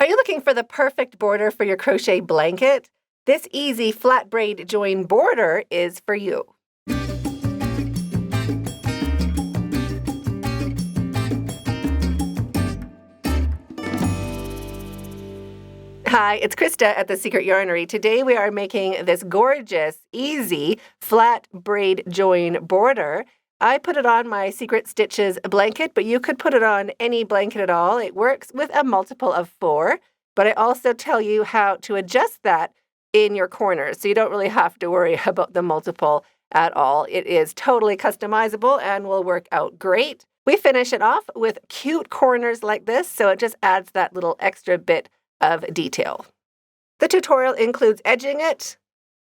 Are you looking for the perfect border for your crochet blanket? This easy flat braid join border is for you. Hi, it's Krista at the Secret Yarnery. Today we are making this gorgeous, easy flat braid join border. I put it on my Secret Stitches blanket, but you could put it on any blanket at all. It works with a multiple of 4, but I also tell you how to adjust that in your corners, so you don't really have to worry about the multiple at all. It is totally customizable and will work out great. We finish it off with cute corners like this, so it just adds that little extra bit of detail. The tutorial includes edging it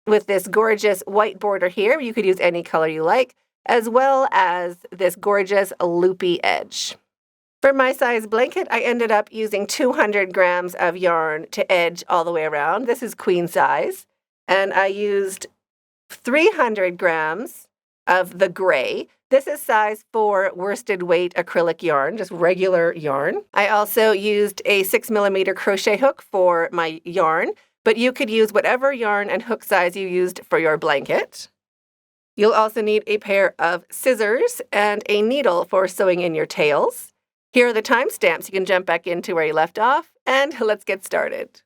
with this gorgeous white border here. You could use any color you like, as well as this gorgeous loopy edge. For my size blanket, I ended up using 200 grams of yarn to edge all the way around. This is queen size. And I used 300 grams of the gray. This is size 4 worsted weight acrylic yarn, just regular yarn. I also used a 6mm crochet hook for my yarn, but you could use whatever yarn and hook size you used for your blanket. You'll also need a pair of scissors and a needle for sewing in your tails. Here are the timestamps. You can jump back into where you left off, and let's get started.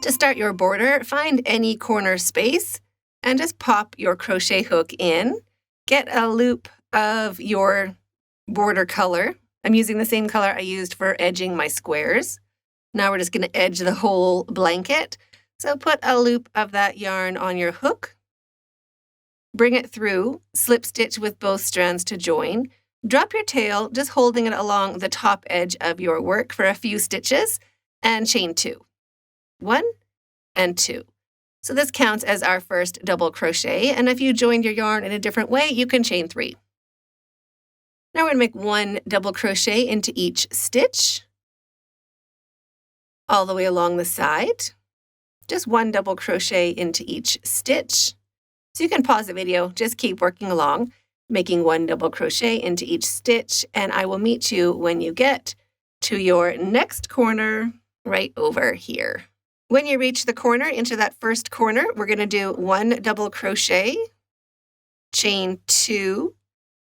To start your border, find any corner space and just pop your crochet hook in. Get a loop of your border color. I'm using the same color I used for edging my squares. Now we're just going to edge the whole blanket. So put a loop of that yarn on your hook. Bring it through, slip stitch with both strands to join. Drop your tail, just holding it along the top edge of your work for a few stitches, and chain 2. 1 and 2. So this counts as our first double crochet, and if you joined your yarn in a different way, you can chain 3. Now we're going to make 1 double crochet into each stitch, all the way along the side. Just 1 double crochet into each stitch. So you can pause the video, just keep working along, making 1 double crochet into each stitch, and I will meet you when you get to your next corner right over here. When you reach the corner, into that first corner, we're going to do 1 double crochet, chain 2,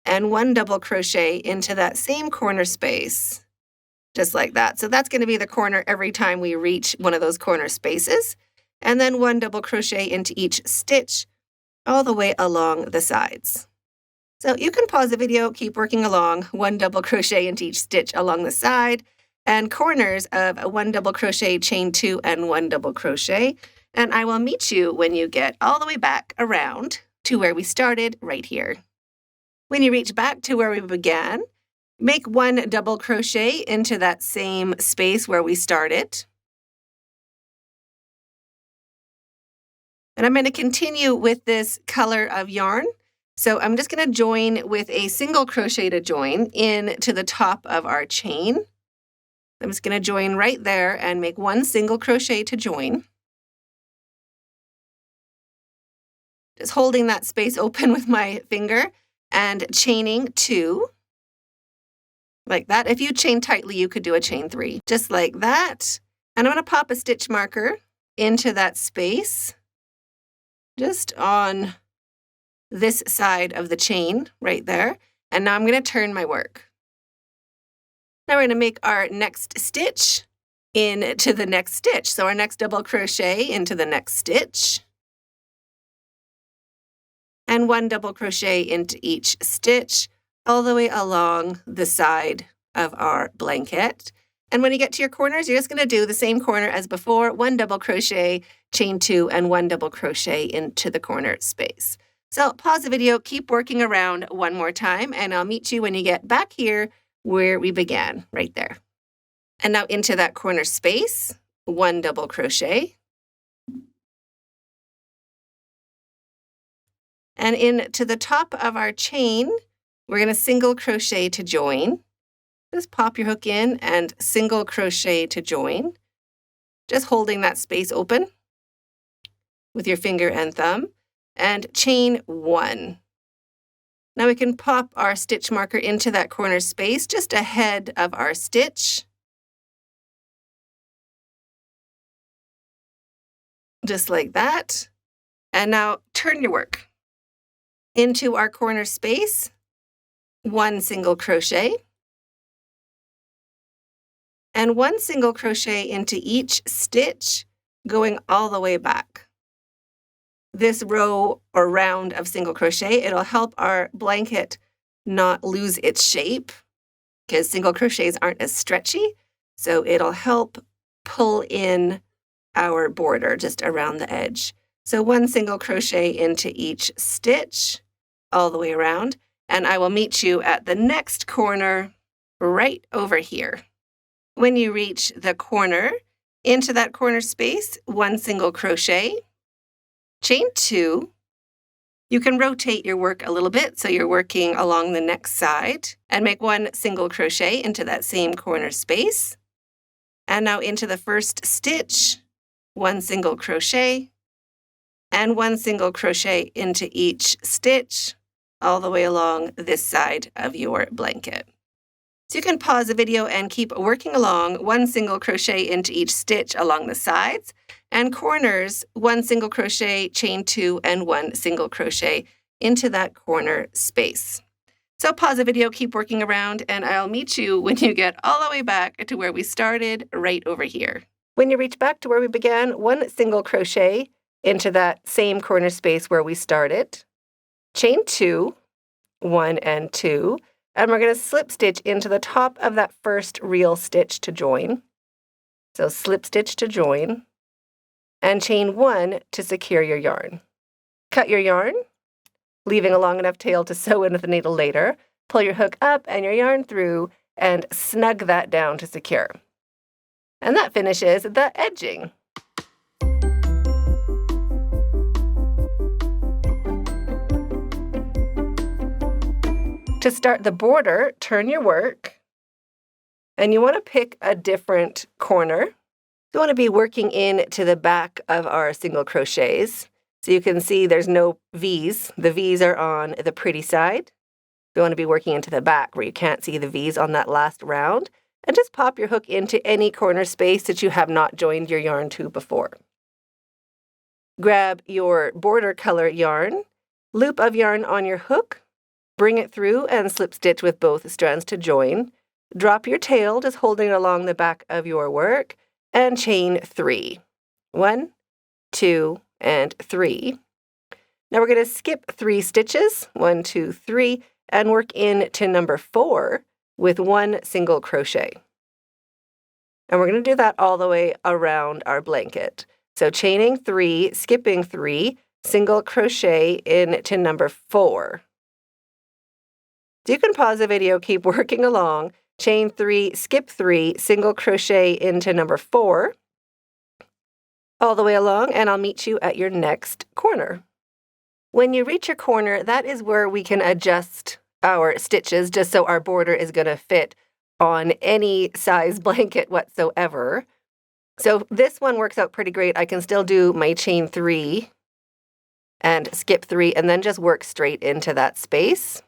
and 1 double crochet into that same corner space, just like that. So that's going to be the corner every time we reach one of those corner spaces, and then 1 double crochet into each stitch all the way along the sides. So you can pause the video, keep working along, 1 double crochet into each stitch along the side, and corners of 1 double crochet, chain 2, and 1 double crochet. And I will meet you when you get all the way back around to where we started right here. When you reach back to where we began, make 1 double crochet into that same space where we started. And I'm going to continue with this color of yarn. So I'm just going to join with a single crochet to join into the top of our chain. I'm just going to join right there and make 1 single crochet to join. Just holding that space open with my finger and chaining 2, like that. If you chain tightly, you could do a chain 3, just like that. And I'm going to pop a stitch marker into that space, just on this side of the chain right there. And now I'm going to turn my work. Now we're going to make our next stitch into the next stitch. So our next double crochet into the next stitch, and 1 double crochet into each stitch all the way along the side of our blanket. And when you get to your corners, you're just going to do the same corner as before, 1 double crochet, chain 2, and 1 double crochet into the corner space. So pause the video, keep working around one more time, and I'll meet you when you get back here where we began, right there. And now into that corner space, 1 double crochet. And into the top of our chain, we're going to single crochet to join. Just pop your hook in and single crochet to join. just holding that space open with your finger and thumb, and chain 1. Now we can pop our stitch marker into that corner space just ahead of our stitch. Just like that. And now turn your work into our corner space, 1 single crochet, and 1 single crochet into each stitch going all the way back. This row or round of single crochet, it'll help our blanket not lose its shape because single crochets aren't as stretchy, so it'll help pull in our border just around the edge. So 1 single crochet into each stitch all the way around, and I will meet you at the next corner right over here. When you reach the corner, into that corner space, 1 single crochet, chain 2. You can rotate your work a little bit so you're working along the next side, and make 1 single crochet into that same corner space. And now into the first stitch, 1 single crochet, and 1 single crochet into each stitch all the way along this side of your blanket. So you can pause the video and keep working along, 1 single crochet into each stitch along the sides, and corners, 1 single crochet, chain 2, and 1 single crochet into that corner space. So pause the video, keep working around, and I'll meet you when you get all the way back to where we started, right over here. When you reach back to where we began, 1 single crochet into that same corner space where we started, chain 2, 1 and 2, and we're going to slip stitch into the top of that first real stitch to join. So slip stitch to join, and chain 1 to secure your yarn. Cut your yarn, leaving a long enough tail to sew in with the needle later. Pull your hook up and your yarn through, and snug that down to secure. And that finishes the edging. To start the border, turn your work, and you want to pick a different corner. You want to be working in to the back of our single crochets. So you can see there's no V's. The V's are on the pretty side. You want to be working into the back where you can't see the V's on that last round. And just pop your hook into any corner space that you have not joined your yarn to before. Grab your border color yarn, loop of yarn on your hook, bring it through and slip stitch with both strands to join. Drop your tail, just holding it along the back of your work, and chain 3. 1, 2, and 3. Now we're going to skip 3 stitches, 1, 2, 3, and work in to number 4 with 1 single crochet. And we're going to do that all the way around our blanket. So chaining 3, skipping 3, single crochet in to number 4. So you can pause the video, keep working along, chain 3, skip 3, single crochet into number 4, all the way along, and I'll meet you at your next corner. When you reach your corner, that is where we can adjust our stitches just so our border is going to fit on any size blanket whatsoever. So this one works out pretty great. I can still do my chain 3 and skip 3 and then just work straight into that space,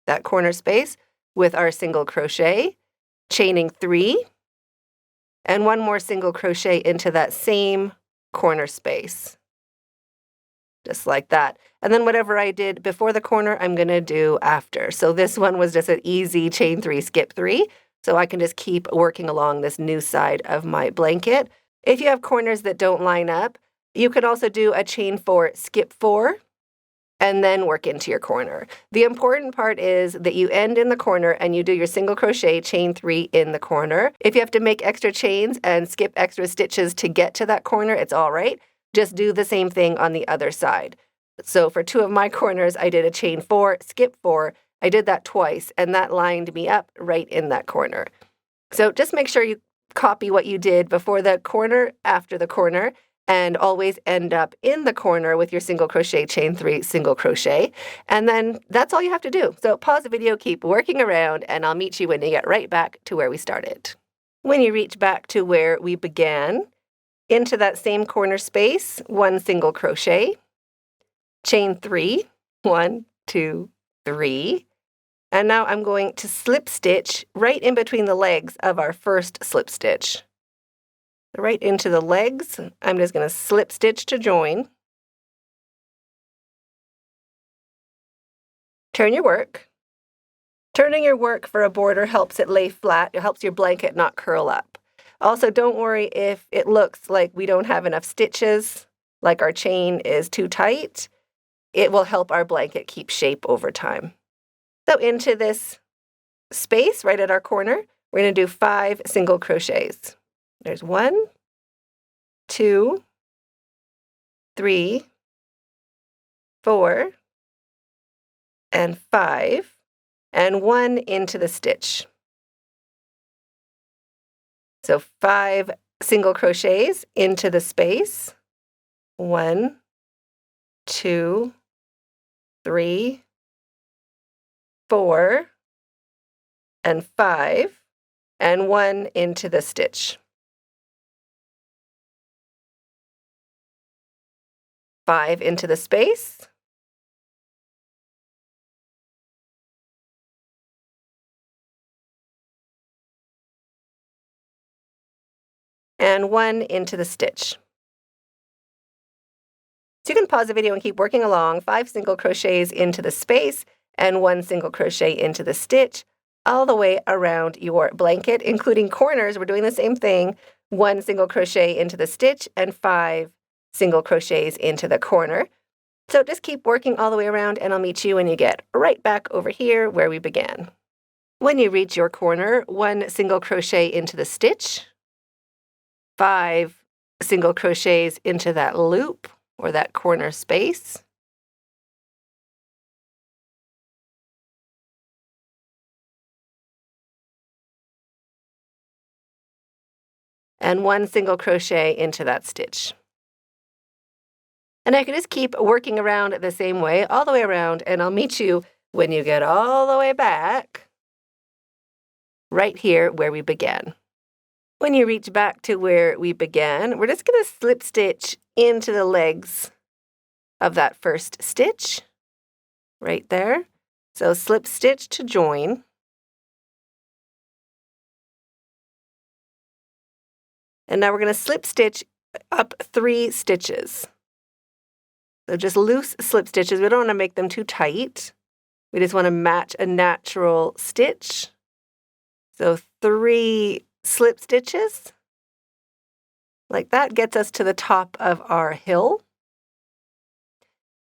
that corner space, with our single crochet, chaining 3, and 1 more single crochet into that same corner space. Just like that. And then whatever I did before the corner, I'm going to do after. So this one was just an easy chain 3, skip 3. So I can just keep working along this new side of my blanket. If you have corners that don't line up, you can also do a chain 4, skip 4, and then work into your corner. The important part is that you end in the corner and you do your single crochet, chain 3 in the corner. If you have to make extra chains and skip extra stitches to get to that corner, it's all right. Just do the same thing on the other side. So for 2 of my corners, I did a chain 4, skip 4. I did that twice, and that lined me up right in that corner. So just make sure you copy what you did before the corner, after the corner, and always end up in the corner with your single crochet, chain 3, single crochet. And then that's all you have to do. So pause the video, keep working around, and I'll meet you when you get right back to where we started. When you reach back to where we began, Into that same corner space, 1 single crochet, chain 3, 1, 2, 3, and now I'm going to slip stitch right in between the legs of our first slip stitch. Right into the legs, I'm just going to slip stitch to join. Turn your work. Turning your work for a border helps it lay flat. It helps your blanket not curl up. Also, don't worry if it looks like we don't have enough stitches, like our chain is too tight. It will help our blanket keep shape over time. So into this space right at our corner, we're going to do 5 single crochets. There's 1, 2, 3, 4, and 5, and 1 into the stitch. So 5 single crochets into the space. 1, 2, 3, 4, and 5, and 1 into the stitch. 5 into the space. And 1 into the stitch. So you can pause the video and keep working along. 5 single crochets into the space and 1 single crochet into the stitch all the way around your blanket, including corners. We're doing the same thing. 1 single crochet into the stitch and 5 single crochets into the corner. So just keep working all the way around and I'll meet you when you get right back over here where we began. When you reach your corner, 1 single crochet into the stitch, 5 single crochets into that loop or that corner space, and 1 single crochet into that stitch. And I can just keep working around the same way, all the way around, and I'll meet you when you get all the way back right here where we began. When you reach back to where we began, we're just going to slip stitch into the legs of that first stitch right there. So slip stitch to join. And now we're going to slip stitch up 3 stitches. So just loose slip stitches. We don't want to make them too tight. We just want to match a natural stitch. So 3 slip stitches. Like that gets us to the top of our hill.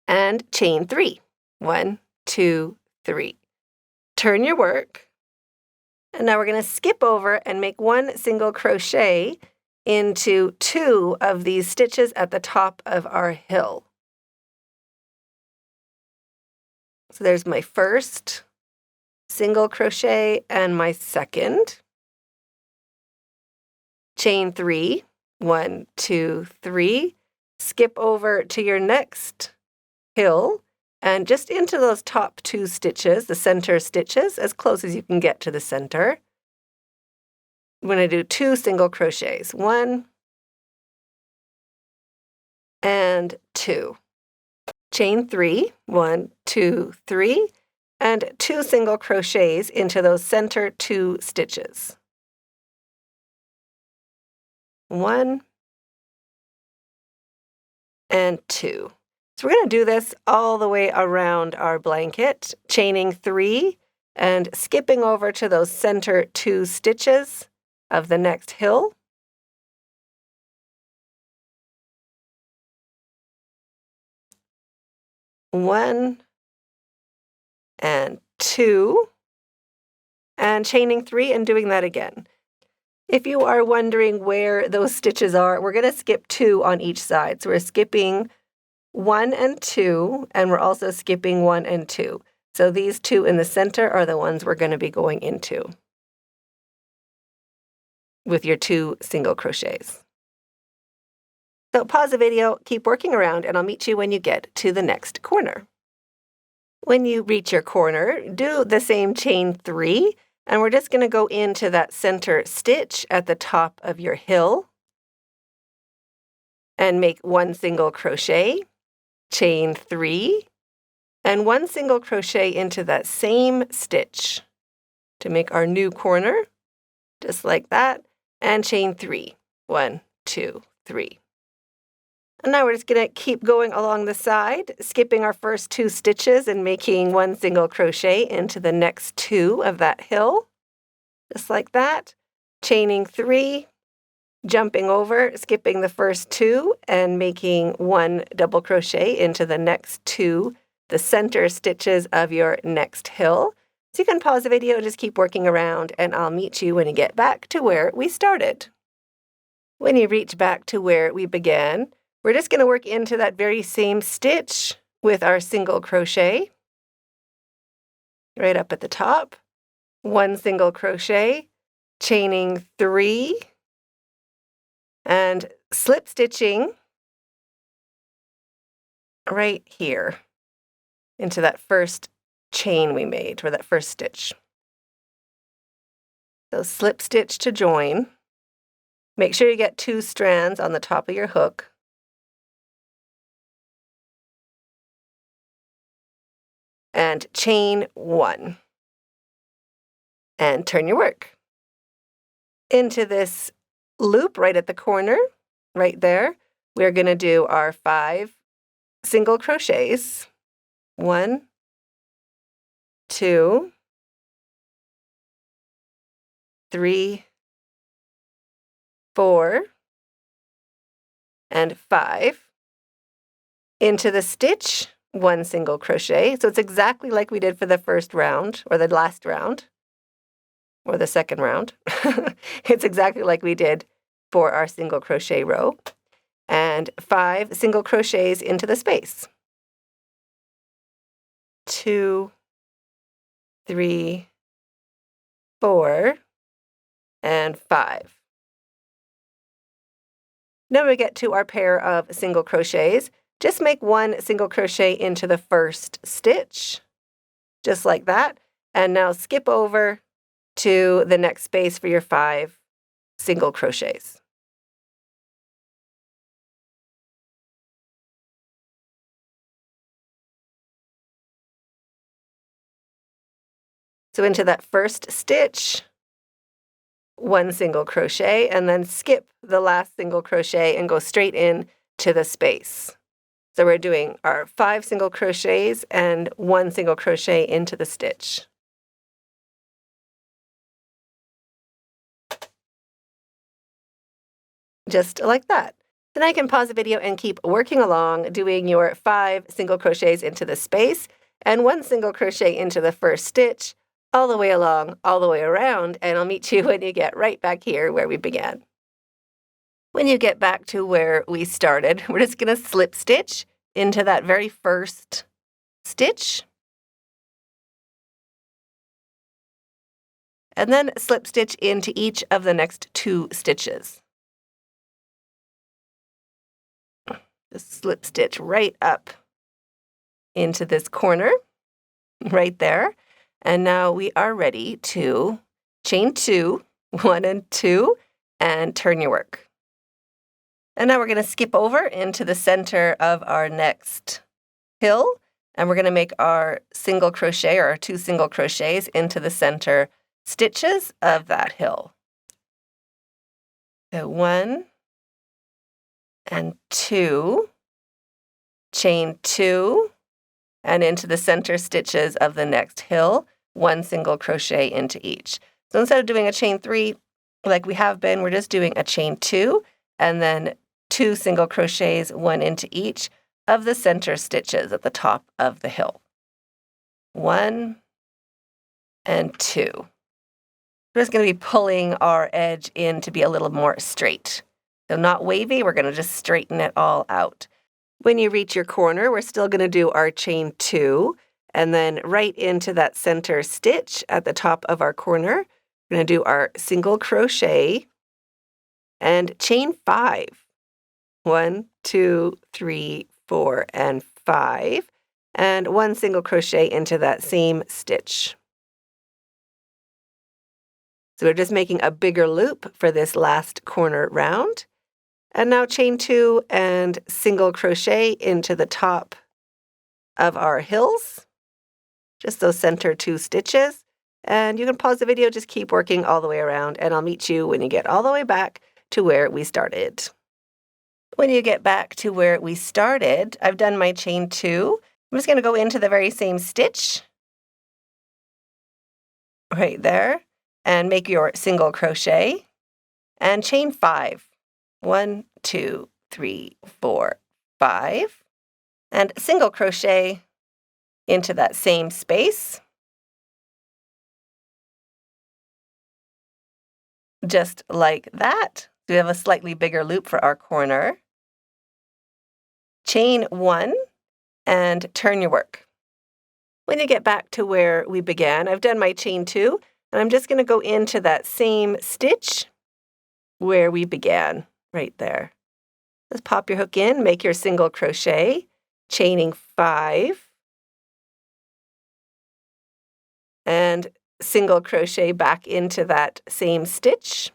And chain 3. 1, 2, 3. Turn your work. And now we're going to skip over and make 1 single crochet into 2 of these stitches at the top of our hill. So there's my first single crochet and my second. Chain 3, 1, 2, 3. Skip over to your next hill and just into those top 2 stitches, the center stitches, as close as you can get to the center. I'm going to do 2 single crochets, 1 and 2. Chain 3, 1, 2, 3, and 2 single crochets into those center 2 stitches. 1 and 2. So we're going to do this all the way around our blanket, chaining 3 and skipping over to those center 2 stitches of the next hill. One and 2, and chaining 3 and doing that again. If you are wondering where those stitches are, we're going to skip 2 on each side. So we're skipping 1 and 2, and we're also skipping 1 and 2. So these 2 in the center are the ones we're going to be going into with your 2 single crochets. So pause the video, keep working around, and I'll meet you when you get to the next corner. When you reach your corner, do the same chain 3, and we're just going to go into that center stitch at the top of your hill. and make 1 single crochet, chain 3, and 1 single crochet into that same stitch to make our new corner, just like that, and chain 3. 1, 2, 3. And now we're just going to keep going along the side, skipping our first 2 stitches and making 1 single crochet into the next 2 of that hill, just like that, chaining 3, jumping over, skipping the first 2, and making 1 double crochet into the next 2, the center stitches of your next hill. So you can pause the video and just keep working around, and I'll meet you when you get back to where we started. When you reach back to where we began, we're just going to work into that very same stitch with our single crochet right up at the top, 1 single crochet, chaining 3, and slip stitching right here into that first chain we made, or that first stitch. So slip stitch to join. Make sure you get 2 strands on the top of your hook. And chain 1. And turn your work. Into this loop right at the corner, right there, we're going to do our 5 single crochets. 1, 2, 3, 4, and 5. Into the stitch, 1 single crochet. So it's exactly like we did for the first round, or the last round, or the second round. It's exactly like we did for our single crochet row. And 5 single crochets into the space. 2, 3, 4, and 5. Now we get to our pair of single crochets. Just make 1 single crochet into the first stitch, just like that. And now skip over to the next space for your 5 single crochets. So into that first stitch, 1 single crochet, and then skip the last single crochet and go straight in to the space. So we're doing our 5 single crochets and 1 single crochet into the stitch. Just like that. Then I can pause the video and keep working along, doing your 5 single crochets into the space and 1 single crochet into the first stitch, all the way along, all the way around, and I'll meet you when you get right back here where we began. When you get back to where we started, we're just going to slip stitch into that very first stitch, and then slip stitch into each of the next 2 stitches. Just slip stitch right up into this corner, right there. And now we are ready to chain 2, 1 and 2, and turn your work. And now we're going to skip over into the center of our next hill, and we're going to make our single crochet, or our 2 single crochets into the center stitches of that hill. So 1 and 2, chain 2, and into the center stitches of the next hill, 1 single crochet into each. So instead of doing a chain 3 like we have been, we're just doing a chain 2, and then 2 single crochets, 1 into each of the center stitches at the top of the hill. 1 and 2. We're just going to be pulling our edge in to be a little more straight. So not wavy, we're going to just straighten it all out. When you reach your corner, we're still going to do our chain 2, and then right into that center stitch at the top of our corner, we're going to do our single crochet and chain 5. 1, 2, 3, 4, and 5, and 1 single crochet into that same stitch. So we're just making a bigger loop for this last corner round. And now chain 2 and single crochet into the top of our hills, just those center 2 stitches. And you can pause the video, just keep working all the way around, and I'll meet you when you get all the way back to where we started. When you get back to where we started, I've done my chain 2. I'm just going to go into the very same stitch right there and make your single crochet and chain 5. 1, 2, 3, 4, 5, and single crochet into that same space, just like that. We have a slightly bigger loop for our corner. Chain 1 and turn your work. When you get back to where we began, I've done my chain 2, and I'm just going to go into that same stitch where we began, right there. Just pop your hook in, make your single crochet, chaining 5, and single crochet back into that same stitch,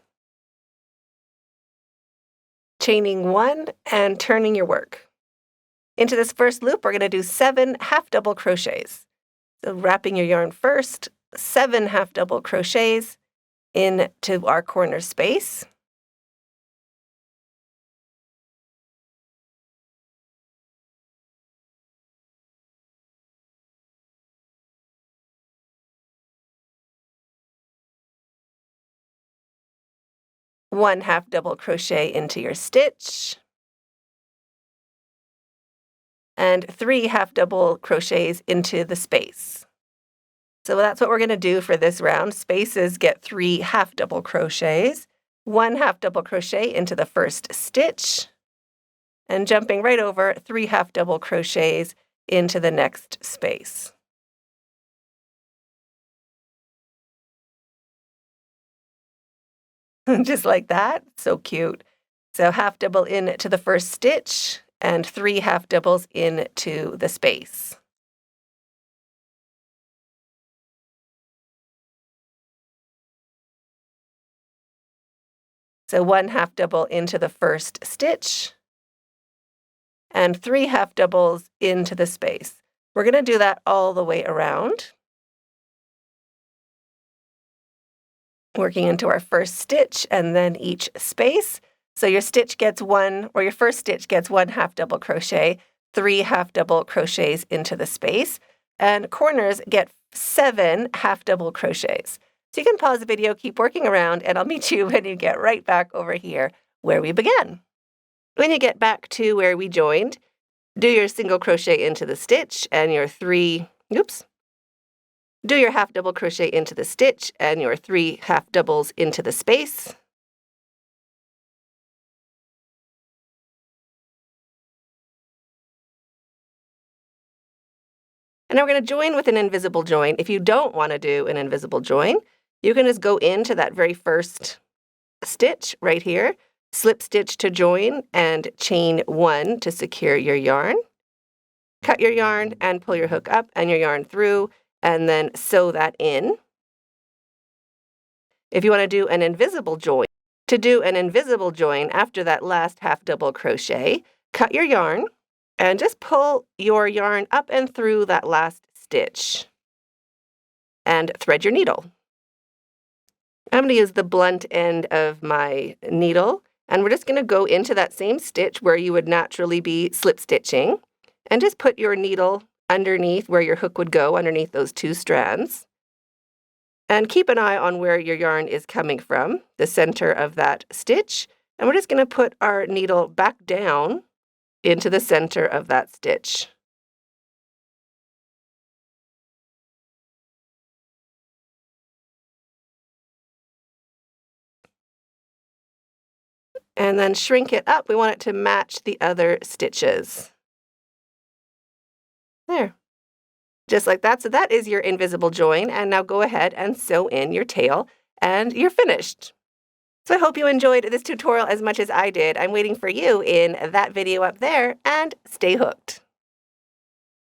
chaining 1 and turning your work. Into this first loop, we're going to do 7 half double crochets. So wrapping your yarn first, 7 half double crochets into our corner space. One half double crochet into your stitch, and 3 half double crochets into the space. So that's what we're going to do for this round. Spaces get 3 half double crochets, 1 half double crochet into the first stitch, and jumping right over 3 half double crochets into the next space. Just like that, so cute. So half double into the first stitch and 3 half doubles into the space. So 1 half double into the first stitch and 3 half doubles into the space. We're going to do that all the way around, working into our first stitch and then each space. So your stitch gets 1, or your first stitch gets 1 half double crochet, 3 half double crochets into the space, and corners get 7 half double crochets. So you can pause the video, keep working around, and I'll meet you when you get right back over here where we began. When you get back to where we joined, do your single crochet into the stitch and your do your half double crochet into the stitch and your 3 half doubles into the space. And now we're going to join with an invisible join. If you don't want to do an invisible join, you can just go into that very first stitch right here, slip stitch to join, and chain 1 to secure your yarn. Cut your yarn and pull your hook up and your yarn through, and then sew that in. If you want to do an invisible join, to do an invisible join after that last half double crochet, cut your yarn and just pull your yarn up and through that last stitch and thread your needle. I'm going to use the blunt end of my needle, and we're just going to go into that same stitch where you would naturally be slip stitching, and just put your needle underneath where your hook would go, underneath those 2 strands. And keep an eye on where your yarn is coming from, the center of that stitch, and we're just going to put our needle back down into the center of that stitch. And then shrink it up. We want it to match the other stitches. There. Just like that. So that is your invisible join. And now go ahead and sew in your tail, and you're finished. So I hope you enjoyed this tutorial as much as I did. I'm waiting for you in that video up there, and stay hooked.